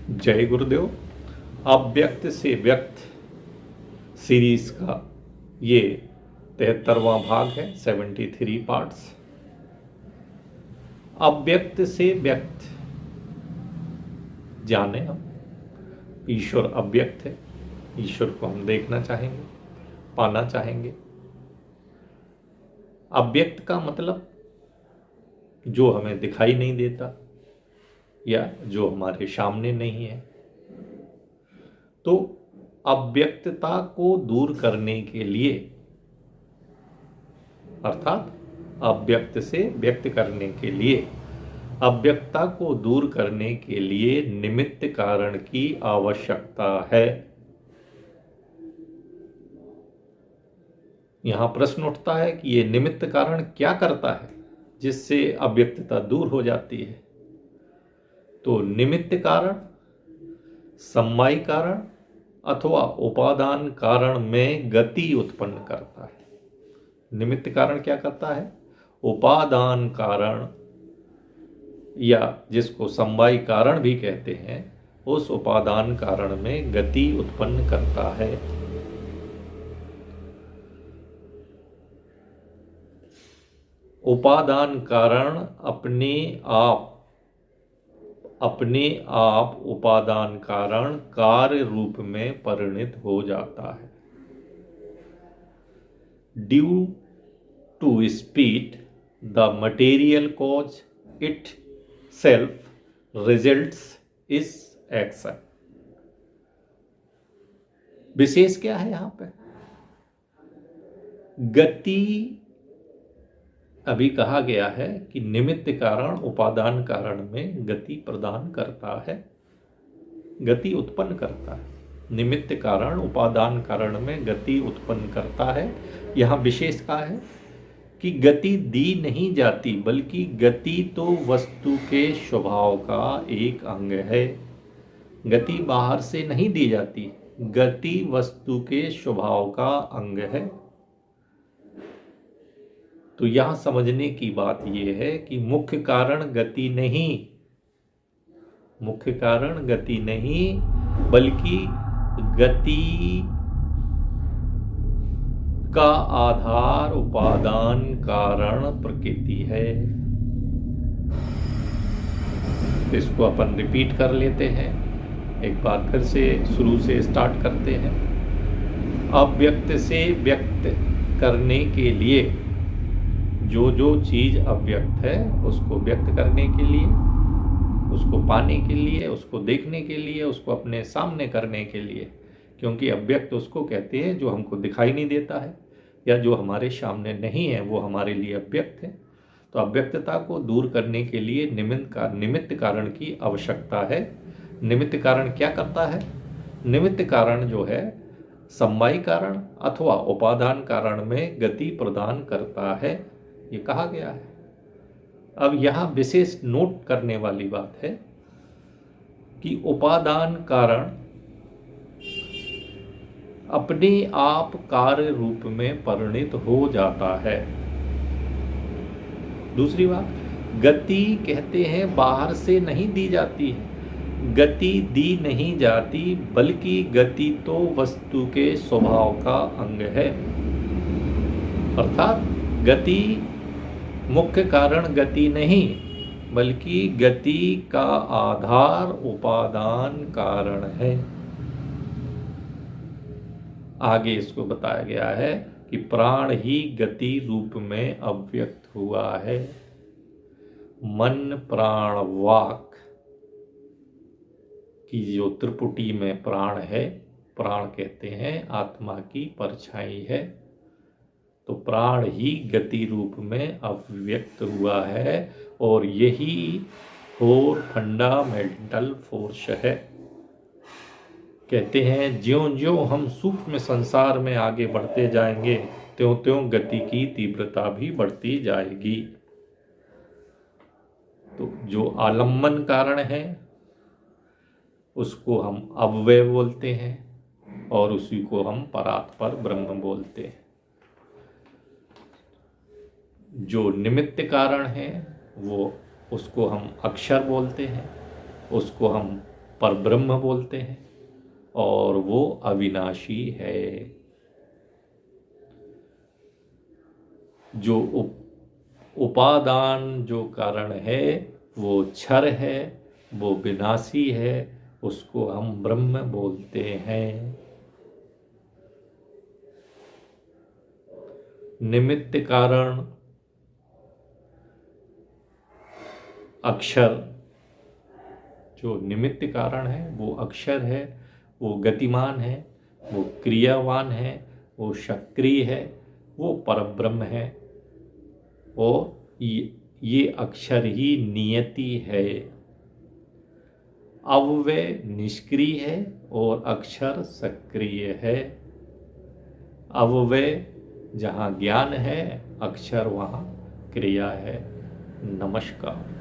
जय गुरुदेव। अव्यक्त से व्यक्त सीरीज का ये 73वां भाग है, 73 पार्ट्स। अव्यक्त से व्यक्त जाने हम, ईश्वर अव्यक्त है। ईश्वर को हम देखना चाहेंगे, पाना चाहेंगे। अव्यक्त का मतलब जो हमें दिखाई नहीं देता या जो हमारे सामने नहीं है। तो अव्यक्तता को दूर करने के लिए, अर्थात अव्यक्त से व्यक्त करने के लिए, अव्यक्तता को दूर करने के लिए निमित्त कारण की आवश्यकता है। यहां प्रश्न उठता है कि यह निमित्त कारण क्या करता है जिससे अव्यक्तता दूर हो जाती है। तो निमित्त कारण समवायी कारण अथवा उपादान कारण में गति उत्पन्न करता है। निमित्त कारण क्या करता है? उपादान कारण, या जिसको समवायी कारण भी कहते हैं, उस उपादान कारण में गति उत्पन्न करता है। उपादान कारण अपने आप उपादान कारण कार्य रूप में परिणत हो जाता है। Due to speed the material cause itself results इस एक्शन। विशेष क्या है यहां पे? गति, अभी कहा गया है कि निमित्त कारण उपादान कारण में गति प्रदान करता है, गति उत्पन्न करता है। निमित्त कारण उपादान कारण में गति उत्पन्न करता है। यहां विशेष क्या है कि गति दी नहीं जाती, बल्कि गति तो वस्तु के स्वभाव का एक अंग है। गति बाहर से नहीं दी जाती, गति वस्तु के स्वभाव का अंग है। तो यहां समझने की बात यह है कि मुख्य कारण गति नहीं, बल्कि गति का आधार उपादान कारण प्रकृति है। इसको अपन रिपीट कर लेते हैं, एक बार फिर से शुरू से स्टार्ट करते हैं। अव्यक्त से व्यक्त करने के लिए जो चीज अव्यक्त है उसको व्यक्त करने के लिए, उसको पाने के लिए, उसको देखने के लिए, उसको अपने सामने करने के लिए, क्योंकि अव्यक्त उसको कहते हैं जो हमको दिखाई नहीं देता है या जो हमारे सामने नहीं है, वो हमारे लिए अव्यक्त है। तो अव्यक्तता को दूर करने के लिए निमित्त कारण की आवश्यकता है। निमित्त कारण क्या करता है? निमित्त कारण जो है समवायी कारण अथवा उपादान कारण में गति प्रदान करता है, ये कहा गया है। अब यहां विशेष नोट करने वाली बात है कि उपादान कारण अपने आप कार्य रूप में परिणत हो जाता है। दूसरी बात, गति कहते हैं बाहर से नहीं दी जाती है, गति दी नहीं जाती, बल्कि गति तो वस्तु के स्वभाव का अंग है। अर्थात गति मुख्य कारण गति नहीं, बल्कि गति का आधार उपादान कारण है। आगे इसको बताया गया है कि प्राण ही गति रूप में अव्यक्त हुआ है। मन प्राण वाक की जो त्रिपुटी में प्राण है, प्राण कहते हैं आत्मा की परछाई है, तो प्राण ही गति रूप में अव्यक्त हुआ है। और यही फंडामेंटल फोर्स है। कहते हैं ज्यों ज्यों हम सूक्ष्म संसार में आगे बढ़ते जाएंगे, त्यों त्यों गति की तीव्रता भी बढ़ती जाएगी। तो जो आलम्बन कारण है उसको हम अव्यय बोलते हैं और उसी को हम परात्पर ब्रह्म बोलते हैं। जो निमित्त कारण है वो उसको हम अक्षर बोलते हैं, उसको हम परब्रह्म बोलते हैं और वो अविनाशी है। जो उपादान जो कारण है वो क्षर है, वो विनाशी है, उसको हम ब्रह्म बोलते हैं। निमित्त कारण अक्षर, जो निमित्त कारण है वो अक्षर है, वो गतिमान है, वो क्रियावान है, वो सक्रिय है, वो परब्रह्म है। और ये अक्षर ही नियति है। अव्यय निष्क्रिय है और अक्षर सक्रिय है। अव्यय जहाँ ज्ञान है, अक्षर वहाँ क्रिया है। नमस्कार।